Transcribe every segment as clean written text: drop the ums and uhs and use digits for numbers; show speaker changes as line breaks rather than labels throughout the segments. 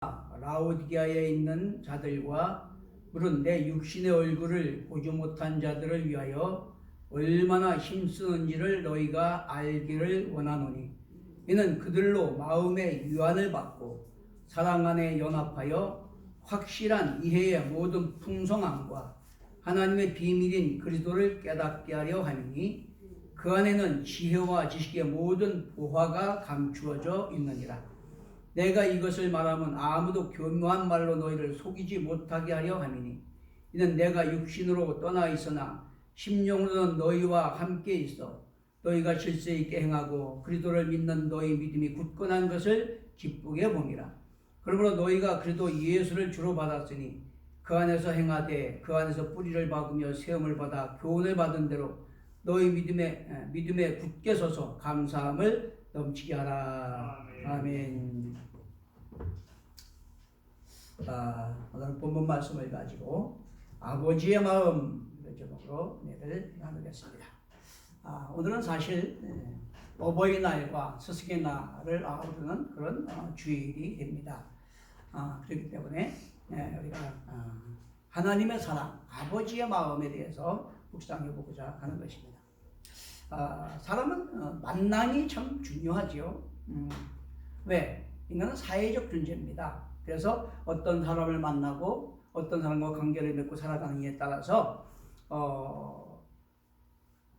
라오디게아에 있는 자들과 물은 내 육신의 얼굴을 보지 못한 자들을 위하여 얼마나 힘쓰는지를 너희가 알기를 원하노니, 이는 그들로 마음의 유한을 받고 사랑 안에 연합하여 확실한 이해의 모든 풍성함과 하나님의 비밀인 그리스도를 깨닫게 하려 함이니, 그 안에는 지혜와 지식의 모든 보화가 감추어져 있느니라. 내가 이것을 말하면 아무도 교묘한 말로 너희를 속이지 못하게 하려 함이니, 이는 내가 육신으로 떠나 있으나 심령으로는 너희와 함께 있어 너희가 질서 있게 행하고 그리스도를 믿는 너희 믿음이 굳건한 것을 기쁘게 봄이라. 그러므로 너희가 그리스도 예수를 주로 받았으니 그 안에서 행하되 그 안에서 뿌리를 박으며 세움을 받아 교훈을 받은 대로 너희 믿음에 굳게 서서 감사함을 넘치게 하라. 아멘. 오늘 본문 말씀을 가지고 아버지의 마음 제목으로 은혜를 나누겠습니다. 오늘은 사실 어버이날과 스승의 날을 아우르는 그런 주일이 됩니다. 그렇기 때문에 우리가 하나님의 사랑, 아버지의 마음에 대해서 묵상해 보고자 하는 것입니다. 사람은 만남이 참 중요하지요. 왜? 인간은 사회적 존재입니다. 그래서 어떤 사람을 만나고 어떤 사람과 관계를 맺고 살아가는 이에 따라서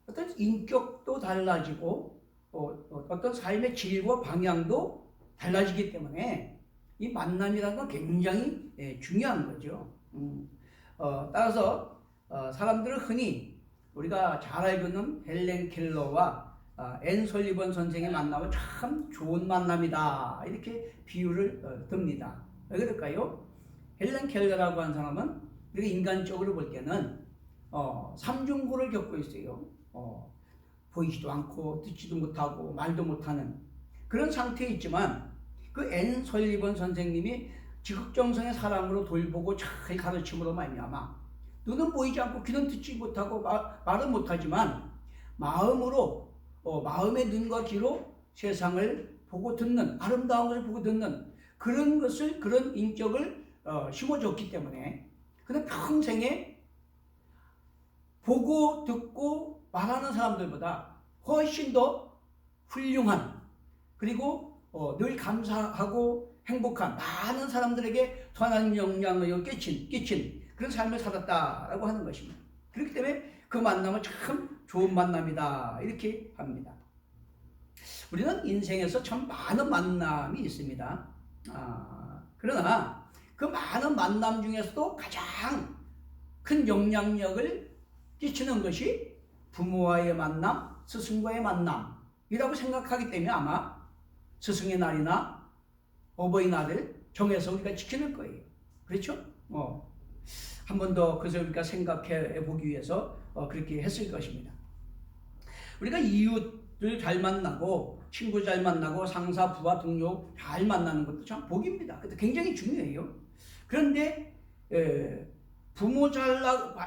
어떤 인격도 달라지고 어떤 삶의 질과 방향도 달라지기 때문에 이 만남이라는 건 굉장히 중요한 거죠. 따라서 사람들은 흔히 우리가 잘 알고 있는 헬렌 켈러와 앤 설리번 선생의 만남은 참 좋은 만남이다, 이렇게 비유를 듭니다. 왜 그럴까요? 헬렌 켈러라고 하는 사람은 우리가 인간적으로 볼 때는 삼중고를 겪고 있어요. 보이지도 않고 듣지도 못하고 말도 못하는 그런 상태에 있지만, 그 앤 설리번 선생님이 지극정성의 사랑으로 돌보고 잘 가르침으로 말미암아 눈은 보이지 않고 귀는 듣지 못하고 말은 못하지만 마음으로 마음의 눈과 귀로 세상을 보고 듣는, 아름다운 것을 보고 듣는 그런 인격을 심어줬기 때문에 그는 평생에 보고 듣고 말하는 사람들보다 훨씬 더 훌륭한, 그리고 늘 감사하고 행복한 많은 사람들에게 선한 영향을 끼친 그런 삶을 살았다라고 하는 것입니다. 그렇기 때문에 그 만남은 참 좋은 만남이다, 이렇게 합니다. 우리는 인생에서 참 많은 만남이 있습니다. 그러나 그 많은 만남 중에서도 가장 큰 영향력을 끼치는 것이 부모와의 만남, 스승과의 만남이라고 생각하기 때문에 아마 스승의 날이나 어버이날을 정해서 우리가 지키는 거예요. 그렇죠? 한 번 더 그것을 우리가 생각해 보기 위해서 그렇게 했을 것입니다. 우리가 이웃을 잘 만나고 친구 잘 만나고 상사, 부하, 동료 잘 만나는 것도 참 복입니다. 굉장히 중요해요. 그런데 부모 잘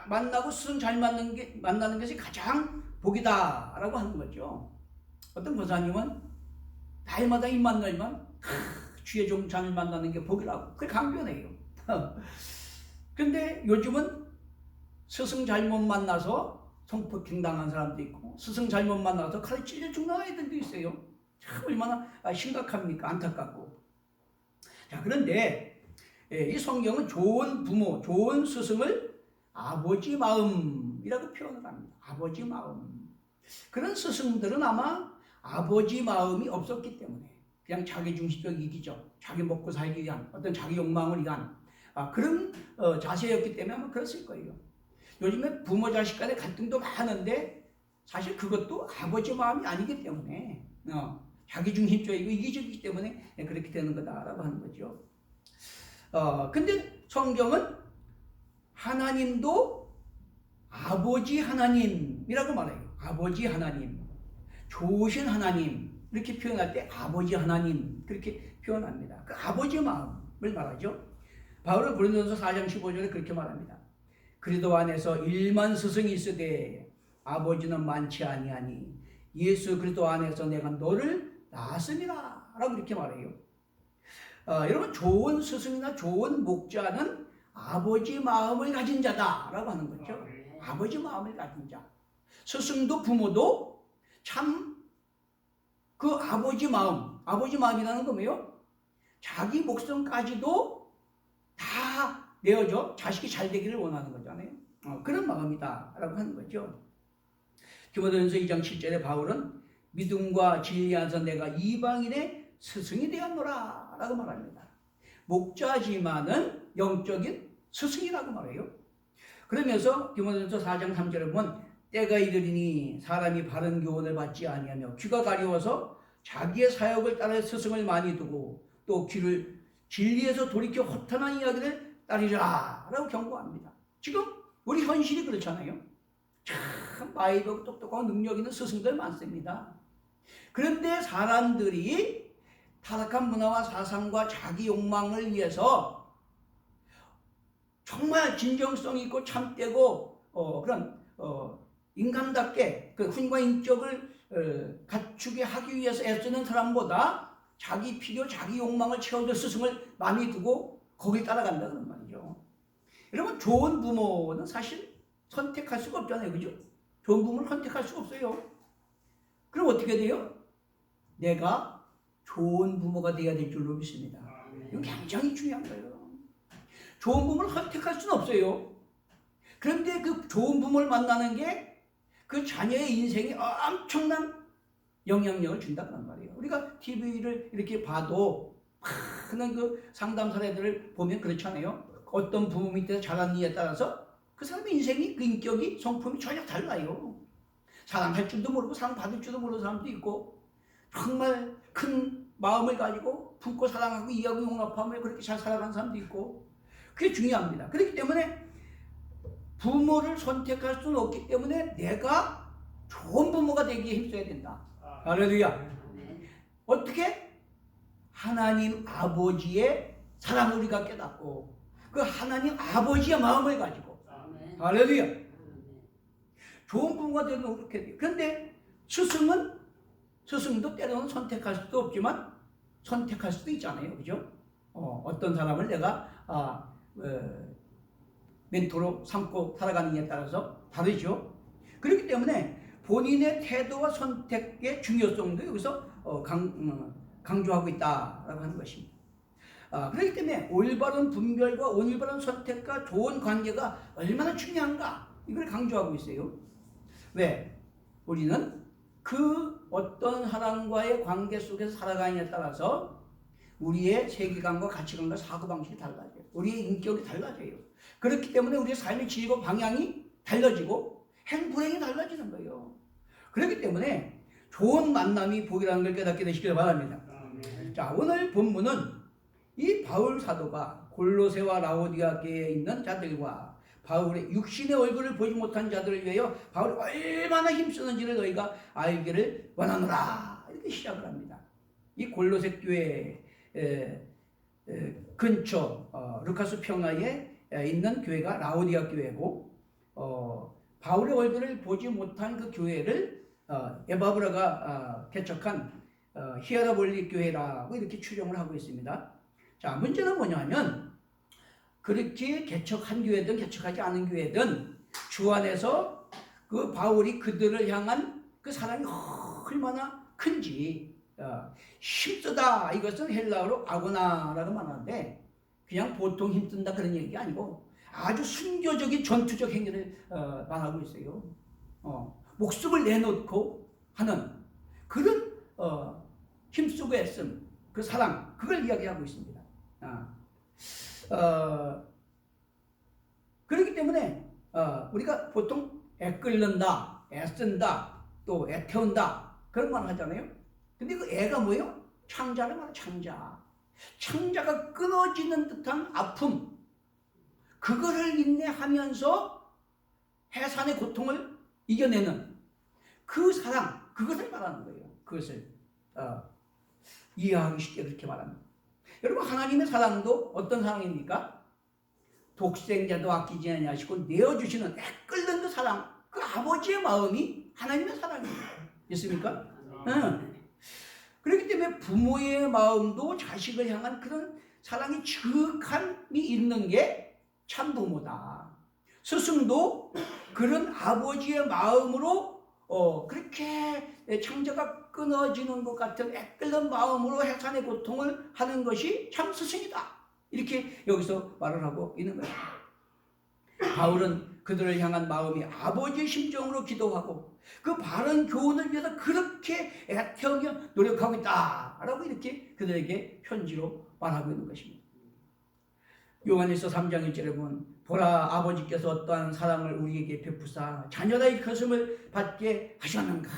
만나고 스승 잘 만나는 것이 가장 복이다라고 하는 거죠. 어떤 권사님은 날마다 입만 열면 주의 종 잘 만나는 게 복이라고 그렇게 강변해요. 근데 요즘은 스승 잘못 만나서 성폭행 당한 사람도 있고 스승 잘못 만나서 칼에 찔려 죽는 아이들도 있어요. 참 얼마나 심각합니까? 안타깝고. 자, 그런데 이 성경은 좋은 부모, 좋은 스승을 아버지 마음이라고 표현을 합니다. 아버지 마음. 그런 스승들은 아마 아버지 마음이 없었기 때문에 그냥 자기중심적이기죠. 자기 먹고 살기 위한 어떤 자기 욕망을 위한 그런 자세였기 때문에 아마 그랬을 거예요. 요즘에 부모 자식 간의 갈등도 많은데 사실 그것도 아버지 마음이 아니기 때문에 자기중심적이고 이기적이기 때문에 그렇게 되는 거다라고 하는 거죠. 근데 성경은 하나님도 아버지 하나님이라고 말해요. 아버지 하나님, 좋으신 하나님, 이렇게 표현할 때 아버지 하나님 그렇게 표현합니다. 그 아버지 마음을 말하죠. 바울은 고린도전서 4장 15절에 그렇게 말합니다. 그리스도 안에서 1만 스승이 있으되 아버지는 많지 아니하니 예수 그리스도 안에서 내가 너를 낳았음이라 라고 이렇게 말해요. 여러분 좋은 스승이나 좋은 목자는 아버지 마음을 가진 자다라고 하는 거죠. 아버지 마음을 가진 자. 스승도 부모도 참 그 아버지 마음이라는 거 뭐예요? 자기 목숨까지도 다 내어줘 자식이 잘 되기를 원하는 거잖아요. 그런 마음이다라고 하는 거죠. 디모데전서 2장 7절에 바울은 믿음과 진리 안에서 내가 이방인의 스승이 되었노라 라고 말합니다. 목자지만은 영적인 스승이라고 말해요. 그러면서 디모데전서 4장 3절에 보면 때가 이르리니 사람이 바른 교훈을 받지 아니하며 귀가 가려워서 자기의 사역을 따라 스승을 많이 두고 또 귀를 진리에서 돌이켜 허탄한 이야기를 따르라 라고 경고합니다. 지금 우리 현실이 그렇잖아요. 참 마이도 똑똑하고 능력 있는 스승들 많습니다. 그런데 사람들이 타락한 문화와 사상과 자기 욕망을 위해서 정말 진정성 있고 참되고 그런 인간답게 그 훈과 인격을 갖추게 하기 위해서 애쓰는 사람보다 자기 필요, 자기 욕망을 채워줄 스승을 많이 두고 거길 따라간다는 말이죠. 여러분 좋은 부모는 사실 선택할 수가 없잖아요. 그죠? 좋은 부모를 선택할 수가 없어요. 그럼 어떻게 돼요? 내가 좋은 부모가 되어야 될 줄로 믿습니다. 이거 굉장히 중요한 거예요. 좋은 부모를 선택할 수는 없어요. 그런데 그 좋은 부모를 만나는 게 그 자녀의 인생에 엄청난 영향력을 준다는 말이에요. 우리가 TV를 이렇게 봐도 그런 그 상담 사례들을 보면 그렇잖아요. 어떤 부모 밑에서 자랐느냐에 따라서 그 사람의 인생이, 그 인격이, 성품이 전혀 달라요. 사랑할 줄도 모르고 사랑받을 줄도 모르는 사람도 있고 정말 큰 마음을 가지고 품고 사랑하고 이해하고 용납하며 그렇게 잘 살아가는 사람도 있고 그게 중요합니다. 그렇기 때문에 부모를 선택할 수는 없기 때문에 내가 좋은 부모가 되기에 힘써야 된다. 할렐루야. 어떻게? 하나님 아버지의 사랑을 우리가 깨닫고 그 하나님 아버지의 마음을 가지고 할렐루야. 좋은 부모가 되는 그렇게 돼요. 그런데 스승도 때로는 선택할 수도 없지만 선택할 수도 있잖아요. 그죠? 어떤 사람을 내가 멘토로 삼고 살아가느냐에 따라서 다르죠. 그렇기 때문에 본인의 태도와 선택의 중요성도 여기서 강조하고 있다라고 하는 것입니다. 그렇기 때문에 올바른 분별과 올바른 선택과 좋은 관계가 얼마나 중요한가 이걸 강조하고 있어요. 왜? 우리는 그 어떤 사람과의 관계 속에서 살아가느냐에 따라서 우리의 세계관과 가치관과 사고방식이 달라져요. 우리의 인격이 달라져요. 그렇기 때문에 우리의 삶의 질과 방향이 달라지고 행불행이 달라지는 거예요. 그렇기 때문에 좋은 만남이 복이라는 걸 깨닫게 되시길 바랍니다. 자, 오늘 본문은 이 바울 사도가 골로새와 라오디아계에 있는 자들과 바울의 육신의 얼굴을 보지 못한 자들을 위하여 바울이 얼마나 힘쓰는지를 너희가 알기를 원하노라 이렇게 시작을 합니다. 이 골로새 교회 근처 루카스 평야에 있는 교회가 라오디아 교회고 바울의 얼굴을 보지 못한 그 교회를 에바브라가 개척한 히에라볼리 교회라고 이렇게 추정을 하고 있습니다. 자, 문제는 뭐냐면 그렇게 개척한 교회든 개척하지 않은 교회든 주 안에서 그 바울이 그들을 향한 그 사랑이 얼마나 큰지 힘쓰다 이것은 헬라어로 아고나라고 말하는데 그냥 보통 힘쓴다 그런 얘기가 아니고 아주 순교적인 전투적 행위를 말하고 있어요. 목숨을 내놓고 하는 그런 힘쓰고 애씀 그 사랑 그걸 이야기하고 있습니다. 그렇기 때문에 우리가 보통 애끓는다, 애쓴다, 또 애태운다 그런 말 하잖아요. 근데 그 애가 뭐예요? 창자를 말해 창자. 창자가 끊어지는 듯한 아픔 그거를 인내하면서 해산의 고통을 이겨내는 그 사랑 그것을 말하는 거예요. 그것을 이해하기 쉽게 그렇게 말합니다. 여러분 하나님의 사랑도 어떤 사랑입니까? 독생자도 아끼지 아니하시고 내어주시는 애끓는 그 사랑 그 아버지의 마음이 하나님의 사랑입니다. 있습니까? 그렇기 때문에 부모의 마음도 자식을 향한 그런 사랑이 지극함이 있는 게 참 부모다. 스승도 그런 아버지의 마음으로 그렇게 창자가 끊어지는 것 같은 애끓는 마음으로 해산의 고통을 하는 것이 참 스승이다. 이렇게 여기서 말을 하고 있는 거예요. 바울은 그들을 향한 마음이 아버지의 심정으로 기도하고 그 바른 교훈을 위해서 그렇게 애태우며 노력하고 있다라고 이렇게 그들에게 편지로 말하고 있는 것입니다. 요한일서 3장 1절에 보면 보라 아버지께서 어떠한 사랑을 우리에게 베푸사 자녀라 일컬음을 받게 하셨는가.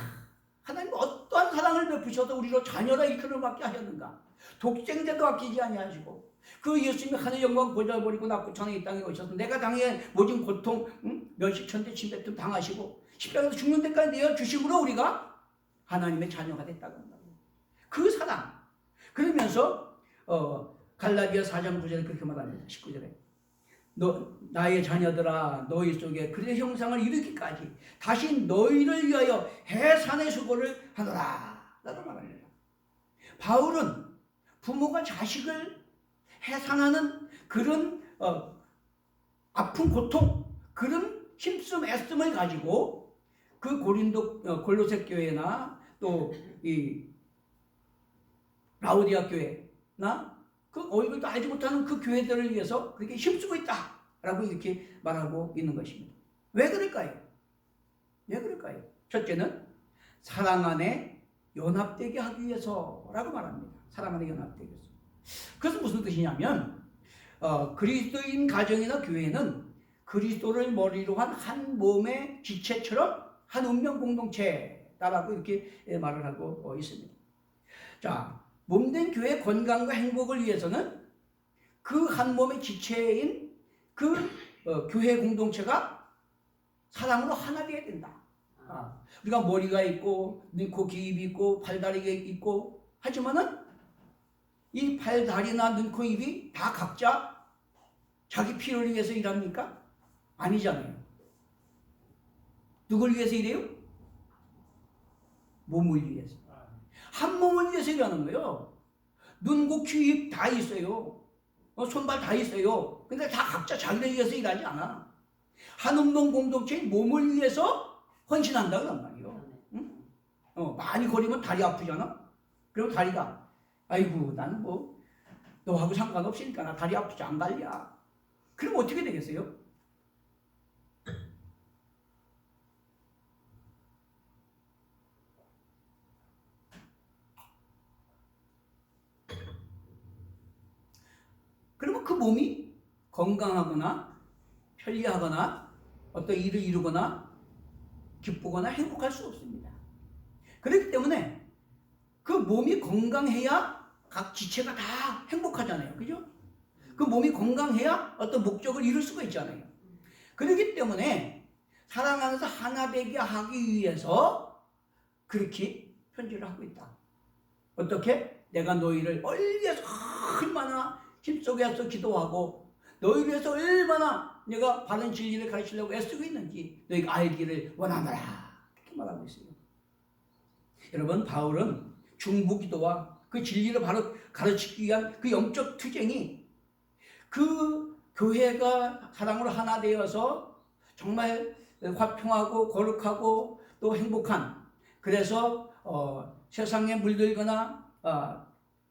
하나님 어떠한 사랑을 베푸셔서 우리로 자녀라 일컬음을 받게 하셨는가. 독생자도 아끼지 아니하시고 그 예수님이 하늘 영광 보좌를 버리고 낳고 천의 이 땅에 오셔서 내가 당해 모든 고통 멸시천대 침뱉음 당하시고 십자가에서 죽는 데까지 내어주심으로 우리가 하나님의 자녀가 됐다고 한다고. 그 사랑. 그러면서 갈라디아 4장 9절에 그렇게 말합니다. 19절에 나의 자녀들아 너희 속에 그리스도의 형상을 이루기까지 다시 너희를 위하여 해산의 수고를 하노라 라고 말합니다. 바울은 부모가 자식을 해산하는 그런 아픈 고통, 그런 힘씀 애씀을 가지고 그 골로새 교회나 또 이 라오디아 교회나 그 얼굴도 알지 못하는 그 교회들을 위해서 그렇게 힘쓰고 있다라고 이렇게 말하고 있는 것입니다. 왜 그럴까요? 왜 그럴까요? 첫째는 사랑 안에 연합되게 하기 위해서라고 말합니다. 사랑 안에 연합되기 위해서. 그것은 무슨 뜻이냐면 그리스도인 가정이나 교회는 그리스도를 머리로 한 한 몸의 지체처럼 한 운명 공동체다라고 이렇게 말을 하고 있습니다. 자, 몸된 교회의 건강과 행복을 위해서는 그 한 몸의 지체인 그 교회 공동체가 사랑으로 하나 되어야 된다. 우리가 머리가 있고 눈, 코, 귀, 입이 있고 팔다리가 있고 하지만은 이 팔다리나 눈, 코, 입이 다 각자 자기 필요를 위해서 일합니까? 아니잖아요. 누굴 위해서 일해요? 몸을 위해서. 한 몸을 위해서 일하는 거예요. 눈, 코, 귀, 입 다 있어요. 손발 다 있어요. 근데 다 각자 자기를 위해서 일하지 않아. 한 운동 공동체인 몸을 위해서 헌신한다 그런 말이에요. 응? 많이 걸리면 다리 아프잖아. 그럼 다리가 아이고 나는 뭐 너하고 상관없으니까 나 다리 아프지 안 갈랴. 그럼 어떻게 되겠어요? 그러면 그 몸이 건강하거나 편리하거나 어떤 일을 이루거나 기쁘거나 행복할 수 없습니다. 그렇기 때문에 그 몸이 건강해야 각 지체가 다 행복하잖아요. 그죠? 그 몸이 건강해야 어떤 목적을 이룰 수가 있잖아요. 그렇기 때문에 사랑하면서 하나 되게 하기 위해서 그렇게 편지를 하고 있다. 어떻게? 내가 너희를 위해서 얼마나 힘속에서 기도하고 너희를 위해서 얼마나 내가 바른 진리를 가르치려고 애쓰고 있는지 너희가 알기를 원하노라. 이렇게 말하고 있어요. 여러분, 바울은 중보기도와 그 진리를 바로 가르치기 위한 그 영적 투쟁이 그 교회가 사랑으로 하나 되어서 정말 화평하고 거룩하고 또 행복한, 그래서 세상에 물들거나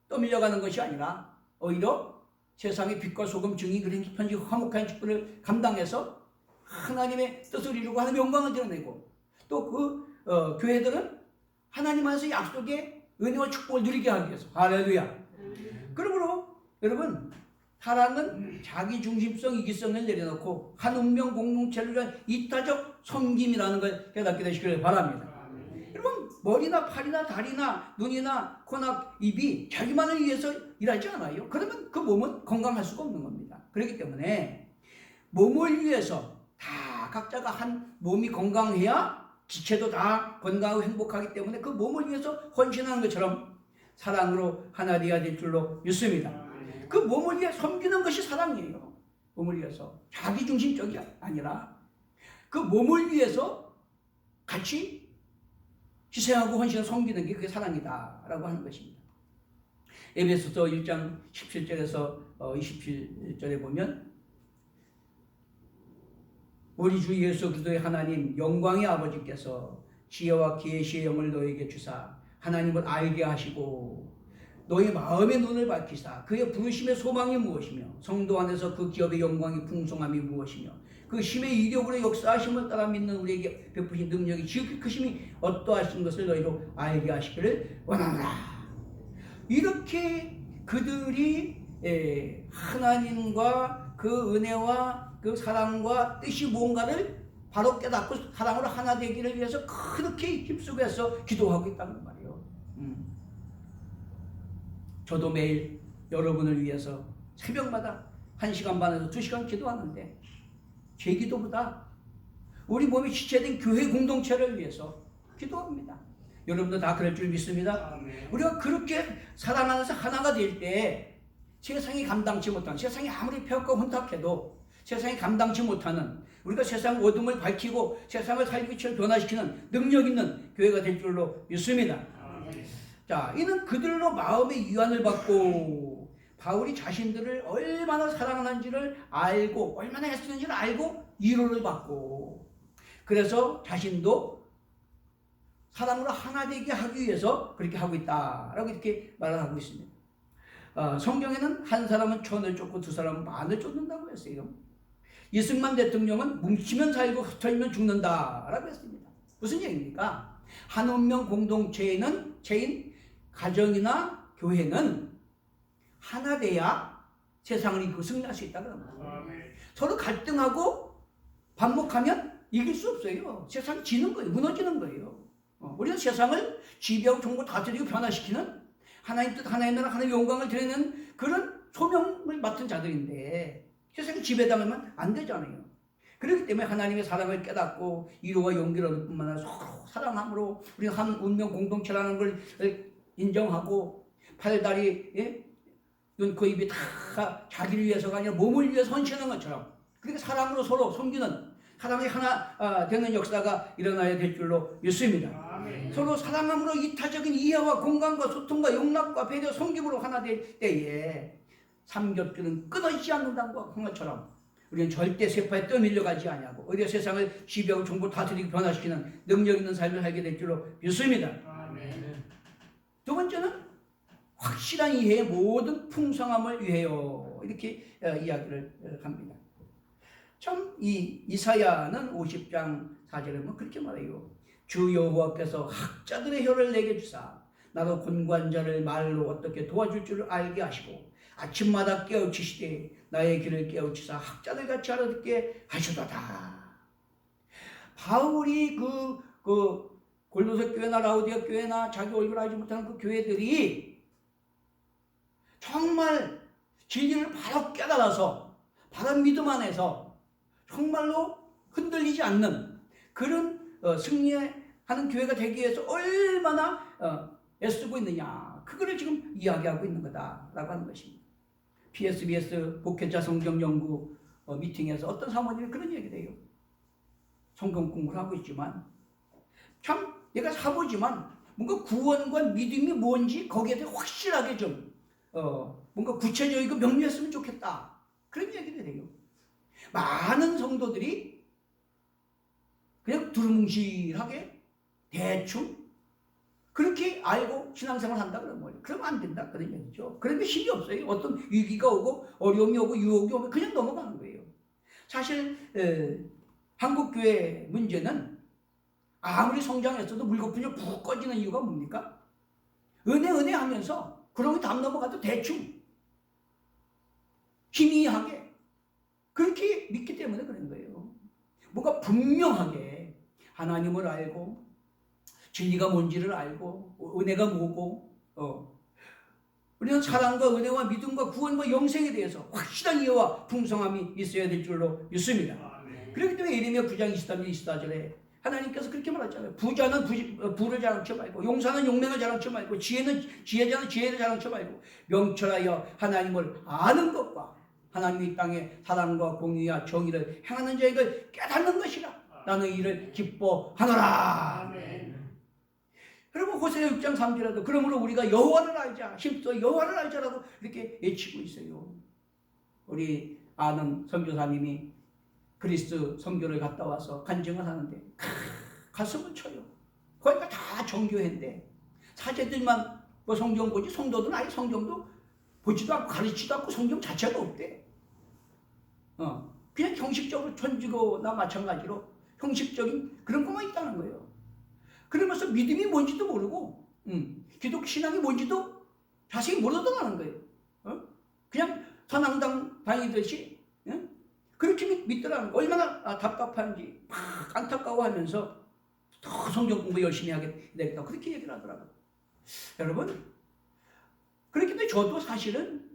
떠밀려가는 것이 아니라 오히려 세상의 빛과 소금 증이 그린 편지 화목한 직분을 감당해서 하나님의 뜻을 이루고 하나님의 영광을 드러내고 또 그 교회들은 하나님 안에서 약속의 은혜와 축복을 누리게 하기 위해서. 할렐루야. 그러므로 여러분, 사랑은 자기 중심성, 이기성을 내려놓고 한 운명 공동체를 위한 이타적 섬김이라는 걸 깨닫게 되시길 바랍니다. 여러분, 머리나 팔이나 다리나 눈이나 코나 입이 자기만을 위해서 일하지 않아요. 그러면 그 몸은 건강할 수가 없는 겁니다. 그렇기 때문에 몸을 위해서 다 각자가 한 몸이 건강해야 지체도 다 건강하고 행복하기 때문에 그 몸을 위해서 헌신하는 것처럼 사랑으로 하나 되어야 될 줄로 믿습니다. 그 몸을 위해 섬기는 것이 사랑이에요. 몸을 위해서 자기중심적이 아니라 그 몸을 위해서 같이 희생하고 헌신을 섬기는 게 그게 사랑이다라고 하는 것입니다. 에베소서 1장 17절에서 27절에 보면 우리 주 예수 그리스도의 하나님 영광의 아버지께서 지혜와 계시의 영을 너에게 주사 하나님을 알게 하시고 너희 마음의 눈을 밝히사 그의 부르심의 소망이 무엇이며 성도 안에서 그 기업의 영광이 풍성함이 무엇이며 그 힘의 이력으로 역사하심을 따라 믿는 우리에게 베푸신 능력이 지극히 크심이 어떠하신 것을 너희로 알게 하시기를 원하노라. 이렇게 그들이 하나님과 그 은혜와 그 사랑과 뜻이 뭔가를 바로 깨닫고 사랑으로 하나 되기를 위해서 그렇게 힘쓰면서 기도하고 있다는 말이에요. 저도 매일 여러분을 위해서 새벽마다 1시간 반에서 2시간 기도하는데 제 기도보다 우리 몸이 지체된 교회 공동체를 위해서 기도합니다. 여러분도 다 그럴 줄 믿습니다. 우리가 그렇게 사랑하면서 하나가 될 때 세상이 감당치 못하는, 세상이 아무리 폐역과 혼탁해도 세상이 감당치 못하는, 우리가 세상 어둠을 밝히고 세상을 살기처럼 변화시키는 능력 있는 교회가 될 줄로 믿습니다. 자, 이는 그들로 마음의 위안을 받고 바울이 자신들을 얼마나 사랑하는지를 알고 얼마나 애쓰는지를 알고 위로를 받고 그래서 자신도 사랑으로 하나 되게 하기 위해서 그렇게 하고 있다라고 이렇게 말을 하고 있습니다. 성경에는 한 사람은 천을 쫓고 두 사람은 만을 쫓는다고 했어요. 이승만 대통령은 뭉치면 살고 흩어지면 죽는다라고 했습니다. 무슨 얘기입니까? 한 운명 공동체인 가정이나 교회는 하나 돼야 세상을 이기고 승리할 수 있다고 합니다. 서로 갈등하고 반목하면 이길 수 없어요. 세상이 지는 거예요. 무너지는 거예요. 우리는 세상을 지배하고 종고 다스리고 변화시키는 하나님 뜻, 하나님 나라, 하나님의 영광을 드리는 그런 소명을 맡은 자들인데 세상이 지배당하면 안 되잖아요. 그렇기 때문에 하나님의 사랑을 깨닫고 위로와 용기를 얻을 뿐만 아니라 서로 사랑함으로 우리가 한 운명 공동체라는 걸 인정하고 팔다리, 눈, 코, 입이 다 자기를 위해서가 아니라 몸을 위해서 헌신하는 것처럼 그렇게 사랑으로 서로 섬기는 사랑이 하나 되는 역사가 일어나야 될 줄로 믿습니다. 아멘. 서로 사랑함으로 이타적인 이해와 공감과 소통과 용납과 배려, 섬김으로 하나 될 때에 삼겹줄은 끊어지지 않는다고 한 것처럼 우리는 절대 세파에 떠밀려가지 아니하고 오히려 세상을 지배하고 정보 다스리고 변화시키는 능력 있는 삶을 살게 될 줄로 믿습니다. 아멘. 두 번째는 확실한 이해의 모든 풍성함을 위하여 이렇게 이야기를 합니다. 참 이 이사야는 50장 4절에 보면 그렇게 말해요. 주 여호와께서 학자들의 혀를 내게 주사 나도 곤고한 자를 말로 어떻게 도와줄 줄을 알게 하시고 아침마다 깨우치시되 나의 길을 깨우치사 학자들 같이 알아듣게 하시도다. 바울이 그 골로새 교회나 라우디아 교회나 자기 얼굴 알지 못하는 그 교회들이 정말 진리를 바로 깨달아서 바른 믿음 안에서 정말로 흔들리지 않는 그런 승리하는 교회가 되기 위해서 얼마나 애쓰고 있느냐, 그거를 지금 이야기하고 있는 거다라고 하는 것입니다. PSBS 목회자 성경 연구 미팅에서 어떤 사모님이 그런 얘기를 해요. 성경 공부를 하고 있지만 참 내가 사보지만 뭔가 구원과 믿음이 뭔지 거기에 대해 확실하게 좀 뭔가 구체적이고 명료했으면 좋겠다, 그런 얘기를 해요. 많은 성도들이 그냥 두루뭉실하게 대충 그렇게 알고 신앙생활을 한다 그러면 뭐예요? 그러면 안 된다 그런 얘기죠. 그러면 힘이 없어요. 어떤 위기가 오고 어려움이 오고 유혹이 오면 그냥 넘어가는 거예요. 사실 한국교회 문제는 아무리 성장했어도 물거품이 푹 꺼지는 이유가 뭡니까? 은혜 하면서 그런 게 다 넘어가도 대충 희미하게 그렇게 믿기 때문에 그런 거예요. 뭔가 분명하게 하나님을 알고 진리가 뭔지를 알고 은혜가 뭐고 우리는 사랑과 은혜와 믿음과 구원과 영생에 대해서 확실한 이해와 풍성함이 있어야 될 줄로 믿습니다. 그렇기 때문에 예레미야 9장 23절 24절에 하나님께서 그렇게 말했잖아요. 부자는 부를 자랑치 말고 용사는 용맹을 자랑치 말고 지혜자는 지혜를 자랑치 말고 명철하여 하나님을 아는 것과 하나님이 이 땅에 사랑과 공의와 정의를 행하는 자에게 깨닫는 것이라 나는 이를 기뻐하노라. 아멘. 그리고 호세아 6장 3절에도 그러므로 우리가 여호와를 알자, 힘써 여호와를 알자라고 이렇게 외치고 있어요. 우리 아는 선교사님이 그리스 선교를 갔다 와서 간증을 하는데 가슴을 쳐요. 거기가 다 정교회인데 사제들만 뭐 성경 보지 성도들은 아예 성경도 보지도 않고 가르치지도 않고 성경 자체가 없대. 그냥 형식적으로 천주교나 마찬가지로 형식적인 그런 것만 있다는 거예요. 그러면서 믿음이 뭔지도 모르고 기독 신앙이 뭔지도 자세히 모르더라는 거예요. 그냥 선앙당 다니듯이 그렇게 믿더라는 거예요. 얼마나 답답한지 막 안타까워하면서 더 성경 공부 열심히 하게 되겠다 그렇게 얘기를 하더라고요. 여러분 그렇기 때문에 저도 사실은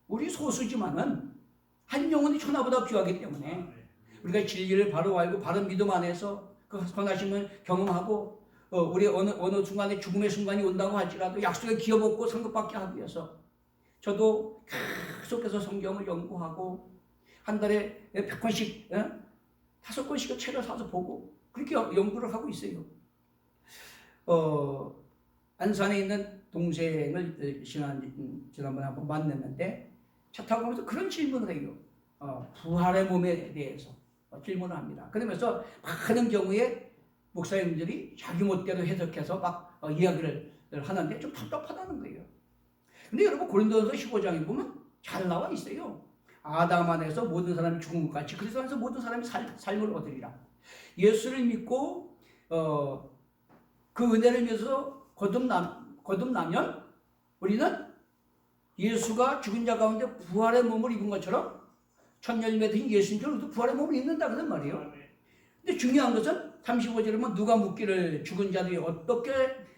우리 소수지만은 한 영혼이 천하보다 귀하기 때문에 우리가 진리를 바로 알고 바른 믿음 안에서 그 선하심을 경험하고 우리 어느 순간에 죽음의 순간이 온다고 할지라도 약속에 기어먹고 상급받게 하기 위해서 저도 계속해서 성경을 연구하고 한 달에 100권씩 5권씩 책을 사서 보고 그렇게 연구를 하고 있어요. 안산에 있는 동생을 지난번에 한번 만났는데 차 타고 가면서 그런 질문을 해요. 부활의 몸에 대해서 질문을 합니다. 그러면서 많은 경우에 목사님들이 자기 멋대로 해석해서 막 이야기를 하는데 좀 답답하다는 거예요. 근데 여러분 고린도전서 15장에 보면 잘 나와 있어요. 아담 안에서 모든 사람이 죽은 것 같이 그리스도 안에서 모든 사람이 삶을 얻으리라. 예수를 믿고 그 은혜를 위해서 거듭나면 우리는 예수가 죽은 자 가운데 부활의 몸을 입은 것처럼 첫 열매 된 예수님처럼 우리도 부활의 몸을 입는다 그런 말이에요. 근데 중요한 것은 35절에 보면 누가 묻기를 죽은 자들이 어떻게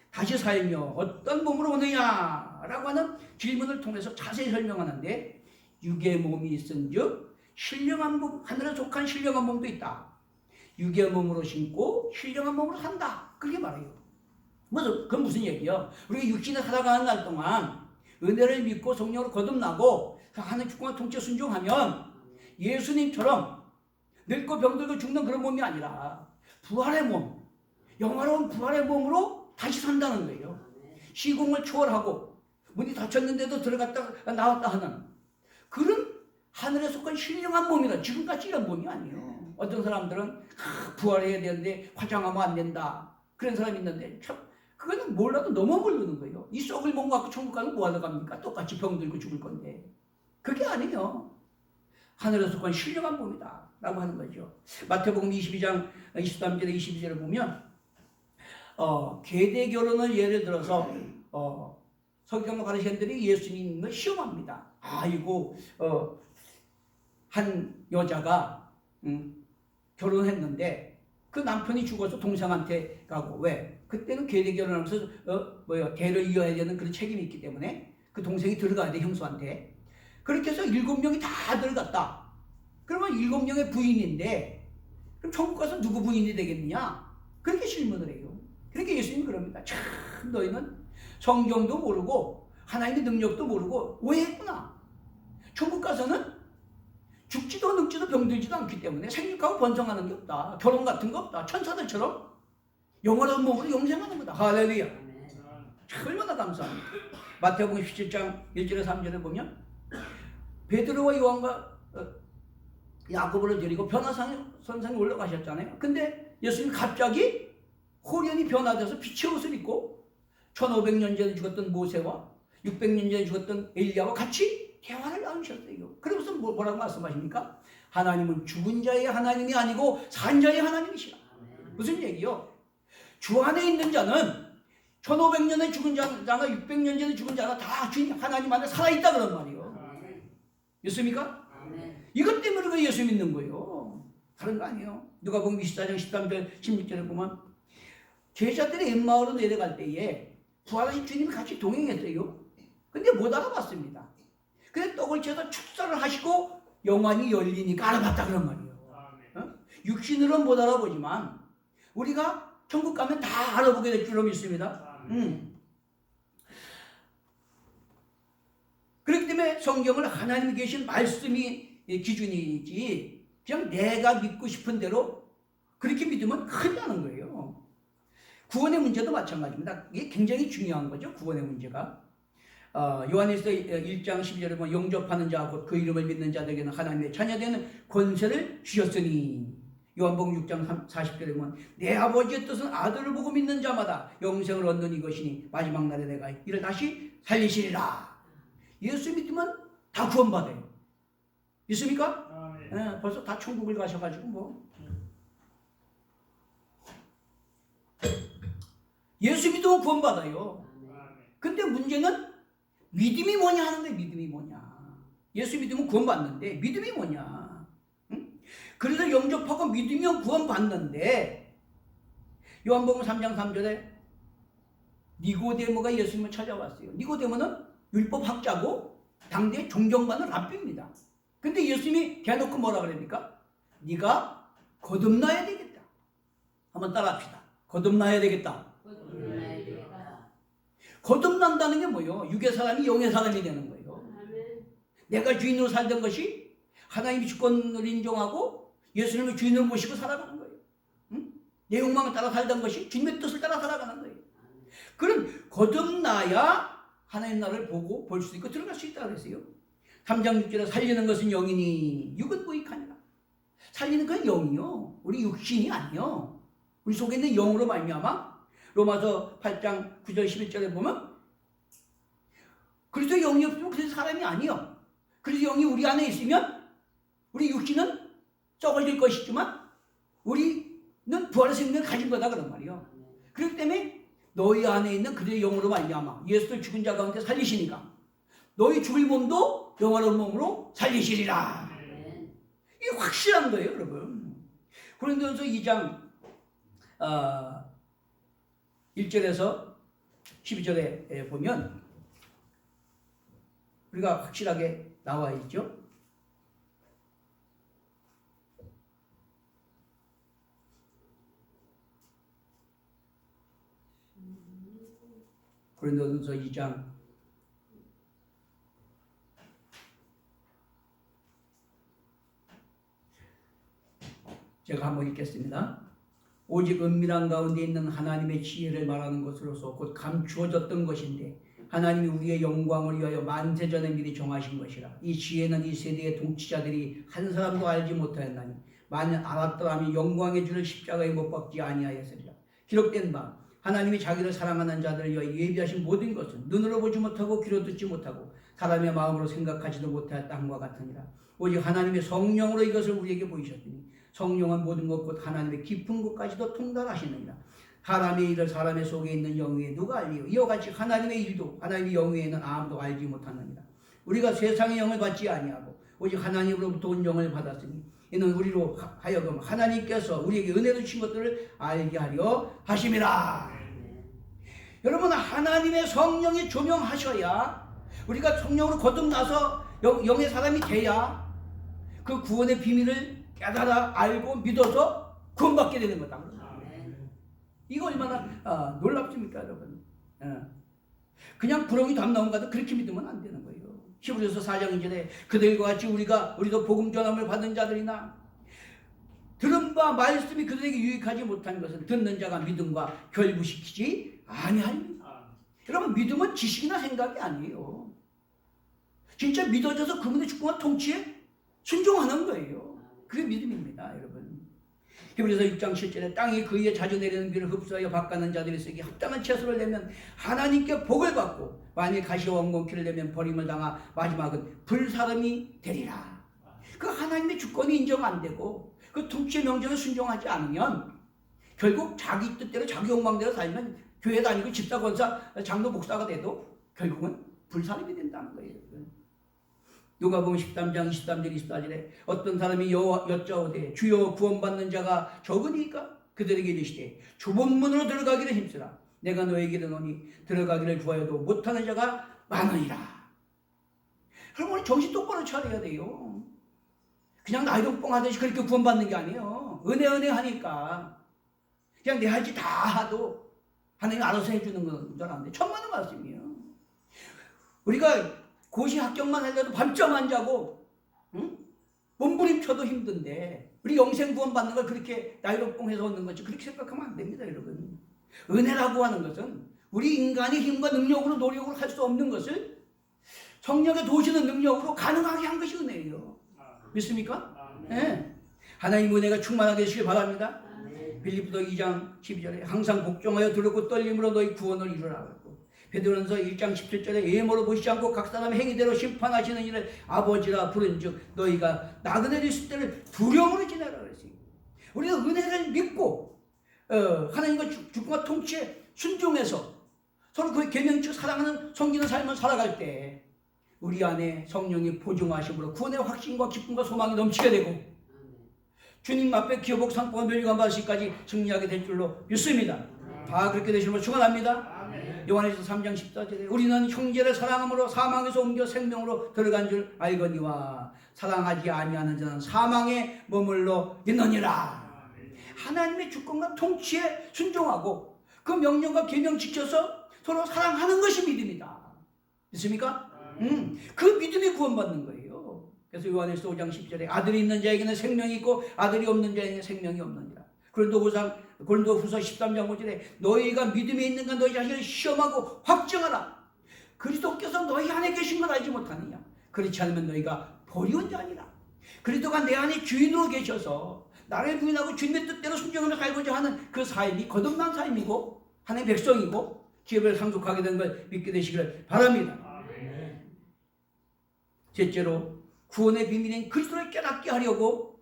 다시 살며 어떤 몸으로 오느냐 라고 하는 질문을 통해서 자세히 설명하는데 육의 몸이 있은즉 신령한 몸, 하늘에 속한 신령한 몸도 있다. 육의 몸으로 신고 신령한 몸으로 산다. 그렇게 말해요. 그건 무슨 얘기예요? 우리가 육신에 살아가는 날 동안 은혜를 믿고 성령으로 거듭나고 하나님 축복과 통치 순종하면 예수님처럼 늙고 병들고 죽는 그런 몸이 아니라 부활의 몸, 영화로운 부활의 몸으로 다시 산다는 거예요. 시공을 초월하고 문이 닫혔는데도 들어갔다 나왔다 하는 그런 하늘에 속한 신령한 몸이라 지금까지 이런 몸이 아니에요. 어떤 사람들은 부활해야 되는데 화장하면 안 된다. 그런 사람이 있는데 참 그거는 몰라도 너무 모르는 거예요. 이 썩을 몸 갖고 천국 가면 뭐 하러 갑니까? 똑같이 병들고 죽을 건데. 그게 아니에요. 하늘에 속한 신령한 몸이다 라고 하는 거죠. 마태복음 22장 23절에 22절을 보면 계대 결혼을 예를 들어서 서기관과 바리새인들이 예수님을 시험합니다. 아이고 한 여자가 결혼했는데 그 남편이 죽어서 동생한테 가고 왜? 그때는 계대 결혼하면서 대를 이어야 되는 그런 책임이 있기 때문에 그 동생이 들어가야 돼 형수한테. 그렇게 해서 7명이 다 들어갔다. 그러면 7명의 부인인데 그럼 천국 가서 누구 부인이 되겠느냐? 그렇게 질문을 해요. 그러니까 예수님이 그럽니다. 참 너희는 성경도 모르고 하나님의 능력도 모르고 오해했구나. 천국 가서는 죽지도 늙지도 병들지도 않기 때문에 생육하고 번성하는 게 없다. 결혼 같은 거 없다. 천사들처럼 영원한 몸으로 영생하는 거다. 할렐루야. 얼마나 감사합니다. 마태복음 17장 1절에 3절에 보면 베드로와 요한과 야고보를 데리고 변화산상에 올라가셨잖아요. 근데 예수님이 갑자기 호련히 변화돼서 빛의 옷을 입고 1500년 전에 죽었던 모세와 600년 전에 죽었던 엘리야와 같이 대화를 나누셨어요. 그러면서 뭐라고 말씀하십니까? 하나님은 죽은 자의 하나님이 아니고 산 자의 하나님이시라. 무슨 얘기요? 주 안에 있는 자는 1500년에 죽은 자나 600년 전에 죽은 자나 다 주인 하나님 안에 살아있다 그런 말이에요. 믿습니까? 이것 때문에 우리가 예수 믿는 거예요. 다른 거 아니에요. 누가복음 24장 13절 16절에 보면 제자들이 엠마오로 내려갈 때에 부활하신 주님이 같이 동행했어요. 근데 못 알아봤습니다. 근데 떡을 쳐서 축사를 하시고 영안이 열리니까 알아봤다 그런 말이에요. 육신으로는 못 알아보지만 우리가 천국 가면 다 알아보게 될 줄로 믿습니다. 그렇기 때문에 성경을 하나님이 계신 말씀이 기준이지 그냥 내가 믿고 싶은 대로 그렇게 믿으면 큰일 나는 거예요. 구원의 문제도 마찬가지입니다. 이게 굉장히 중요한 거죠. 구원의 문제가. 요한일서 1장 12절에 보면 영접하는 자 곧 그 이름을 믿는 자들에게는 하나님의 자녀되는 권세를 주셨으니, 요한복음 6장 40절에 보면 내 아버지의 뜻은 아들을 보고 믿는 자마다 영생을 얻는 이것이니 마지막 날에 내가 이를 다시 살리시리라. 예수 믿으면 다 구원받아요. 믿습니까? 네, 벌써 다 천국을 가셔가지고 뭐. 예수 믿으면 구원받아요. 근데 문제는 믿음이 뭐냐 하는 거예요. 믿음이 뭐냐. 예수 믿으면 구원받는데 믿음이 뭐냐. 응? 그래서 영접하고 믿으면 구원받는데, 요한복음 3장 3절에 니고데모가 예수님을 찾아왔어요. 니고데모는 율법학자고 당대 존경받는 랍비입니다. 근데 예수님이 대놓고 뭐라 그럽니까? 네가 거듭나야 되겠다. 한번 따라합시다. 거듭나야 되겠다. 거듭난다는 게 뭐예요? 육의 사람이 영의 사람이 되는 거예요. 내가 주인으로 살던 것이 하나님의 주권을 인정하고 예수님을 주인으로 모시고 살아가는 거예요. 응? 내 욕망을 따라 살던 것이 주님의 뜻을 따라 살아가는 거예요. 그럼 거듭나야 하나님 나라를 보고 볼 수 있고 들어갈 수 있다 그랬어요. 3장 6절에 살리는 것은 영이니 육은 무익하니라. 살리는 건 영이요. 우리 육신이 아니요. 우리 속에 있는 영으로 말미암아. 로마서 8장 9절 11절에 보면 그리스도 영이 없으면 그래서 사람이 아니요. 그래서 영이 우리 안에 있으면 우리 육신은 썩어질 것이지만 우리는 부활의 생명을 가진 거다 그런 말이요. 그렇기 때문에 너희 안에 있는 그들의 영으로 말미암아 예수를 죽은 자 가운데 살리시니까 너희 죽을 몸도 영원한 몸으로 살리시리라. 이게 확실한 거예요, 여러분. 고린도전서 2장 1절에서 12절에 보면 우리가 확실하게 나와 있죠. 고린도전서 2장 1절 한번 읽겠습니다. 오직 은밀한 가운데 있는 하나님의 지혜를 말하는 것으로서 곧 감추어졌던 것인데 하나님이 우리의 영광을 위하여 만세전에 미리 정하신 것이라. 이 지혜는 이 세대의 통치자들이 한 사람도 알지 못하였나니 만일 알았더라면 영광의 주를 십자가에 못 박지 아니하였으리라. 기록된 바 하나님이 자기를 사랑하는 자들을 위하여 예비하신 모든 것은 눈으로 보지 못하고 귀로 듣지 못하고 사람의 마음으로 생각하지도 못하였다 함과 같으니라. 오직 하나님의 성령으로 이것을 우리에게 보이셨더니 성령은 모든 것 곧 하나님의 깊은 곳까지도 통달하시느니라. 사람의 일을 사람의 속에 있는 영위에 누가 알리요? 이와 같이 하나님의 일도 하나님의 영위에는 아무도 알지 못하느니라. 우리가 세상의 영을 받지 아니하고 오직 하나님으로부터 온 영을 받았으니 이는 우리로 하여금 하나님께서 우리에게 은혜로 주신 것들을 알게 하려 하심이라. 여러분, 하나님의 성령이 조명하셔야 우리가 성령으로 거듭나서 영의 사람이 돼야 그 구원의 비밀을 깨달아 알고 믿어서 구원받게 되는 거다. 이거 얼마나 놀랍습니까, 여러분? 그냥 부렁이 담 나온 가도 그렇게 믿으면 안 되는 거예요. 히브리서 4장 2절에 그들과 같이 우리도 복음 전함을 받은 자들이나 들은 바 말씀이 그들에게 유익하지 못한 것을 듣는 자가 믿음과 결부시키지 아니하리라. 여러분, 믿음은 지식이나 생각이 아니에요. 진짜 믿어져서 그분의 주권과 통치에 순종하는 거예요. 그게 믿음입니다, 여러분. 히브리서 6장 7절에 땅이 그 위에 자주 내리는 비를 흡수하여 밭가는 자들이 쓰기 합당한 채소를 내면 하나님께 복을 받고 만일 가시와 원공키를 내면 버림을 당하 마지막은 불사름이 되리라. 그 하나님의 주권이 인정 안 되고 그 통치의 명령에 순종하지 않으면 결국 자기 뜻대로 자기 욕망대로 살면 교회 다니고 집사 권사 장로 목사가 돼도 결국은 불사름이 된다는 거예요. 누가복음 13장 23절 24절에 어떤 사람이 여짜오되 주여 구원받는 자가 적으니까 그들에게 이르시되 좁은 문으로 들어가기를 힘쓰라. 내가 너에게 이르노니 들어가기를 구하여도 못하는 자가 많으니라. 그럼 우리 정신 똑바로 차려야 돼요. 그냥 나이동뽕 하듯이 그렇게 구원받는 게 아니에요. 은혜 하니까 그냥 내 할 짓 다 해도 하나님 알아서 해주는 건 줄 알았는데 천만의 말씀이에요. 우리가 고시 합격만 하려도 밤잠 안 자고 몸부림쳐도 힘든데 우리 영생 구원 받는 걸 그렇게 나이롭봉해서 얻는 거지 그렇게 생각하면 안 됩니다, 여러분. 은혜라고 하는 것은 우리 인간의 힘과 능력으로 노력으로 할 수 없는 것을 성령의 도우시는 능력으로 가능하게 한 것이 은혜예요. 믿습니까? 네. 하나님 은혜가 충만하게 되시길 바랍니다. 빌립보서 2장 12절에 항상 복종하여 두렵고 떨림으로 너희 구원을 이루라. 베드로전서 1장 17절에 예모로 보시지 않고 각 사람의 행위대로 심판하시는 이를 아버지라 부른즉 너희가 나그네로 있을 때를 두려움으로 지내라 그랬어요. 우리가 은혜를 믿고 하나님과 주권과 통치에 순종해서 서로 그 계명칙 사랑하는 섬기는 삶을 살아갈 때 우리 안에 성령이 보증하심으로 구원의 확신과 기쁨과 소망이 넘치게 되고 주님 앞에 기업복 상품과 멸류관 받으시기까지 승리하게 될 줄로 믿습니다. 다 그렇게 되시는 걸 축원합니다. 요한에서 3장 14절에 우리는 형제를 사랑함으로 사망에서 옮겨 생명으로 들어간 줄 알거니와 사랑하지 아니하는 자는 사망에 머물러 있느니라. 하나님의 주권과 통치에 순종하고 그 명령과 계명 지켜서 서로 사랑하는 것이 믿음이다. 믿습니까? 그 믿음이 구원받는 거예요. 그래서 요한에서 5장 10절에 아들이 있는 자에게는 생명이 있고 아들이 없는 자에게는 생명이 없느니라. 고린도후서 13장 5절에 너희가 믿음에 있는가 너희 자신을 시험하고 확정하라. 그리스도께서 너희 안에 계신 걸 알지 못하느냐. 그렇지 않으면 너희가 버리운 자니라. 그리스도가 내 안에 주인으로 계셔서 나를 부인하고 주님의 뜻대로 순종하며 살고자 하는 그 삶이 거듭난 삶이고 하나님의 백성이고 기업을 상속하게 된 걸 믿게 되시기를 바랍니다. 셋째로 구원의 비밀인 그리스도를 깨닫게 하려고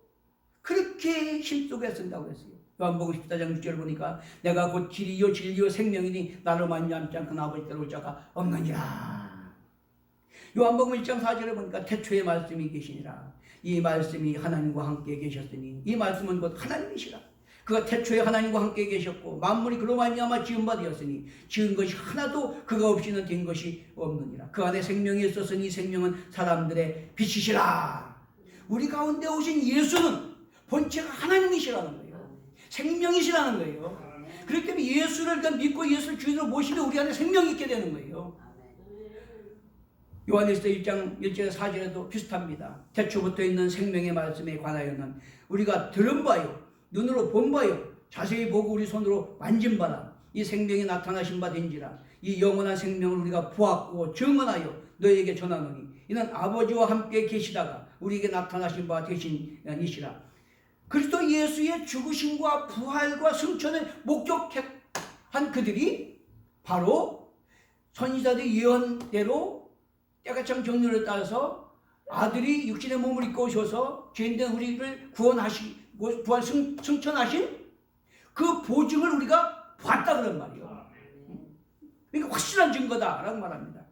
그렇게 힘쓰고 애쓴다고 했어요. 요한복음 14장 6절을 보니까 내가 곧 길이요 진리요 생명이니 나로 말미암지 않고는 아버지께로 올 자가 없느니라. 요한복음 1장 4절을 보니까 태초에 말씀이 계시니라. 이 말씀이 하나님과 함께 계셨으니 이 말씀은 곧 하나님이시라. 그가 태초에 하나님과 함께 계셨고 만물이 그로 말미암아 지은 바 되었으니 지은 것이 하나도 그가 없이는 된 것이 없느니라. 그 안에 생명이 있었으니 이 생명은 사람들의 빛이시라. 우리 가운데 오신 예수는 본체가 하나님이시라는 거예요. 생명이시라는 거예요. 그렇기 때문에 예수를 믿고 예수를 주인으로 모시면 우리 안에 생명이 있게 되는 거예요. 요한에서 1장 1절에 4절에도 비슷합니다. 태초부터 있는 생명의 말씀에 관하여는 우리가 들은 바요 눈으로 본 바요 자세히 보고 우리 손으로 만진 바라. 이 생명이 나타나신 바 된지라. 이 영원한 생명을 우리가 보았고 증언하여 너희에게 전하노니 이는 아버지와 함께 계시다가 우리에게 나타나신 바 되신이시라. 그리스도 예수의 죽으심과 부활과 승천을 목격한 그들이 바로 선지자들의 예언대로 때가참 정렬을 따라서 아들이 육신의 몸을 입고 오셔서 죄인된 우리를 구원하시고 부활 승천하신 그 보증을 우리가 봤다 그런 말이에요. 그러니까 확실한 증거다라고 말합니다.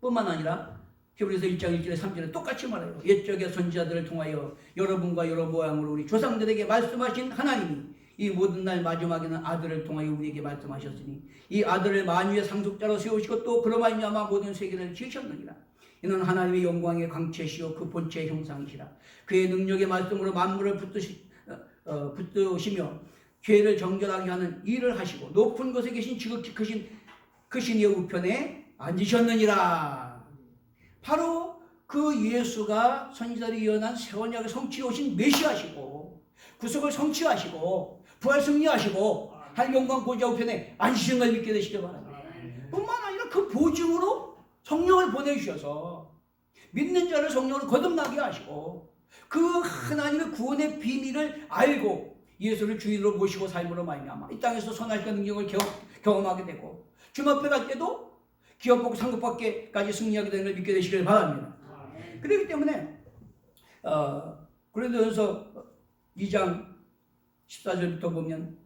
뿐만 아니라 히브리서 1장 1절에 3절에 똑같이 말해요. 옛적의 선지자들을 통하여 여러분과 여러 모양으로 우리 조상들에게 말씀하신 하나님이 이 모든 날 마지막에는 아들을 통하여 우리에게 말씀하셨으니 이 아들을 만유의 상속자로 세우시고 또 그로 말미암아 모든 세계를 지으셨느니라. 이는 하나님의 영광의 광채시요 그 본체의 형상이시라. 그의 능력의 말씀으로 만물을 붙드시며 죄를 정결하게 하는 일을 하시고 높은 곳에 계신 지극히 크신 이의 우편에 앉으셨느니라. 바로 그 예수가 선지자들이 예언한 새 언약을 성취해 오신 메시아시고 구속을 성취하시고 부활 승리하시고 하나님 영광 보좌 우편에 앉으신 걸 믿게 되시기 바랍니다. 뿐만 아니라 그 보증으로 성령을 보내주셔서 믿는 자를 성령으로 거듭나게 하시고 그 하나님의 구원의 비밀을 알고 예수를 주인으로 모시고 삶으로 말미암아 이 땅에서 선하시는 능력을 경험하게 되고 주님 앞에 갈 때도 기업복 상급받기까지 승리하게 되는 걸 믿게 되시길 바랍니다. 그렇기 때문에 고린도전서 2장 14절부터 보면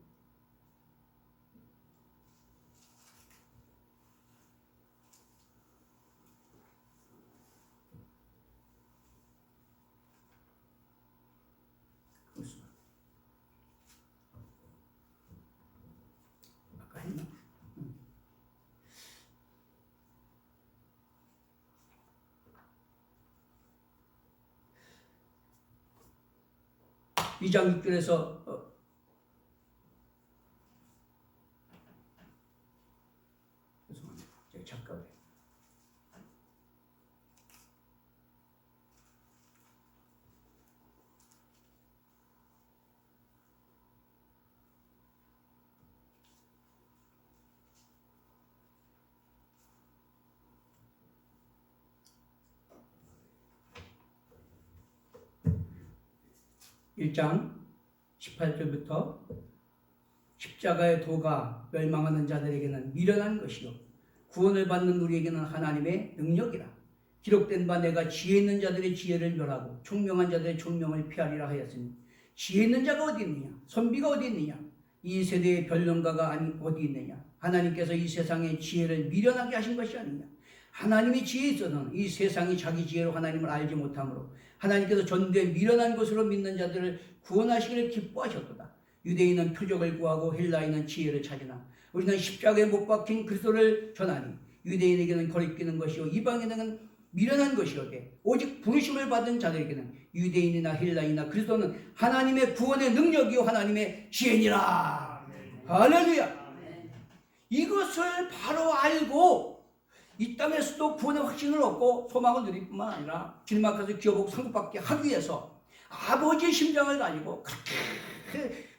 아까 했나? 2장 6절에서 죄송합니다. 제가 착각을 1장 18절부터 십자가의 도가 멸망하는 자들에게는 미련한 것이요 구원을 받는 우리에게는 하나님의 능력이라. 기록된 바 내가 지혜 있는 자들의 지혜를 멸하고 총명한 자들의 총명을 피하리라 하였으니 지혜 있는 자가 어디 있느냐? 선비가 어디 있느냐? 이 세대의 변론가가 어디 있느냐? 하나님께서 이 세상의 지혜를 미련하게 하신 것이 아니냐? 하나님의 지혜에 있어서는 이 세상이 자기 지혜로 하나님을 알지 못하므로 하나님께서 전대 미련한 것으로 믿는 자들을 구원하시기를 기뻐하셨도다. 유대인은 표적을 구하고 헬라인은 지혜를 찾으나 우리는 십자가에 못 박힌 그리스도를 전하니 유대인에게는 거리끼는 것이요 이방인에게는 미련한 것이오되 오직 부르심을 받은 자들에게는 유대인이나 헬라인이나 그리스도는 하나님의 구원의 능력이요 하나님의 지혜니라. 할렐루야. 이것을 바로 알고 이 땅에서도 구원의 확신을 얻고 소망을 누릴 뿐만 아니라 주님 앞에서 기어복 상급받게 하기 위해서 아버지의 심장을 가지고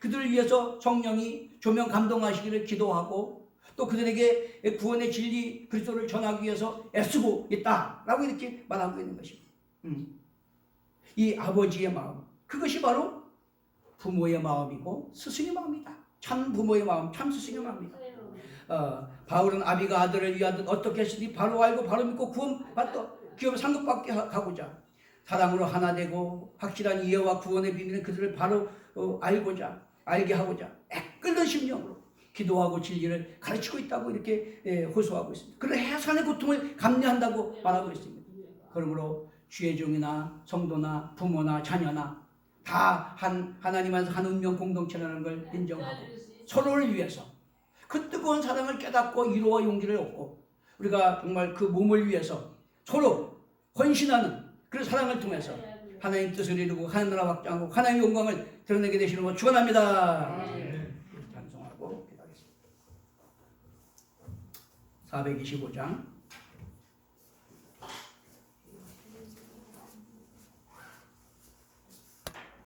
그들을 위해서 성령이 조명 감동하시기를 기도하고 또 그들에게 구원의 진리 그리스도를 전하기 위해서 애쓰고 있다라고 이렇게 말하고 있는 것입니다. 이 아버지의 마음, 그것이 바로 부모의 마음이고 스승의 마음이다. 참 부모의 마음, 참 스승의 마음이다. 바울은 아비가 아들을 위하듯 어떻게 했으니 바로 알고 바로 믿고 구원받고 기업을 상급받게 하고자 사랑으로 하나 되고 확실한 이해와 구원의 비밀은 그들을 바로 알게 하고자 애끓는 심령으로 기도하고 진리를 가르치고 있다고 이렇게 호소하고 있습니다. 그런 해산의 고통을 감내한다고 말하고 있습니다. 그러므로 주의 종이나 성도나 부모나 자녀나 다 하나님 안에서 한 운명 공동체라는 걸 인정하고 서로를 위해서 그 뜨거운 사랑을 깨닫고 위로와 용기를 얻고 우리가 정말 그 몸을 위해서 서로 헌신하는 그런 사랑을 통해서 하나님 뜻을 이루고 하나님 나라 확장하고 하나님의 영광을 드러내게 되시는 것 축원합니다. 찬송하고 기도하겠습니다. 425장